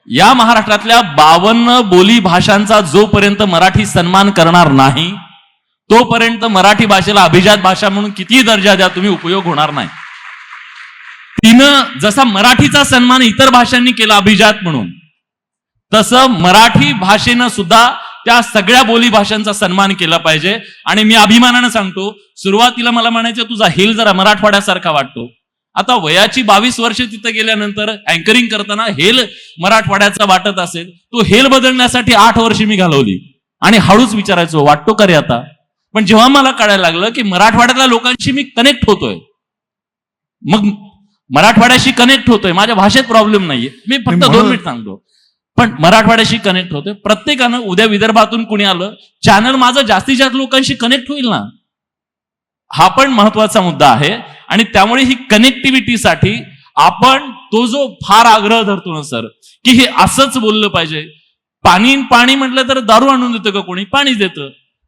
या महाराष्ट्रातल्या 52 बोली भाषांचा जोपर्यंत मराठी सन्मान करणार नाही तोपर्यंत मराठी भाषेला अभिजात भाषा म्हणून कितीही दर्जा द्या तुम्ही, उपयोग होणार नाही. तिनं जसा मराठीचा सन्मान इतर भाषांनी केला अभिजात म्हणून, तसं मराठी भाषेनं सुद्धा त्या सगळ्या बोली भाषांचा सन्मान केला पाहिजे. आणि मी अभिमानानं सांगतो, सुरुवातीला मला म्हणायचं तुझा हेल जरा मराठवाड्यासारखा वाटतो. आता वयाची 22 वर्ष तिथे गेल्यानंतर अँकरिंग करताना हेल मराठवाड्याचा वाटत असेल, तो हेल बदलण्यासाठी 8 वर्ष मी घालवली. आणि हळूच विचारायचो वाटतो का रे आता. पण जेव्हा मला कळायला लागलं की मराठवाड्यातल्या लोकांशी मी कनेक्ट होतोय, मग मराठवाड्याशी कनेक्ट होतोय, माझ्या भाषेत प्रॉब्लेम नाहीये, मी फक्त 2 मिनिट सांगतो, पण मराठवाड्याशी कनेक्ट होतोय. प्रत्येकानं उद्या विदर्भातून कुणी आलं, चॅनल माझं जास्तीत जास्त लोकांशी कनेक्ट होईल ना, हा पण महत्वाचा मुद्दा आहे. आणि त्यामुळे ही कनेक्टिव्हिटीसाठी आपण तो जो फार आग्रह धरतो ना सर, की हे असंच बोललं पाहिजे. पाणी म्हटलं तर दारू आणून देतं का कोणी, पाणी देतं.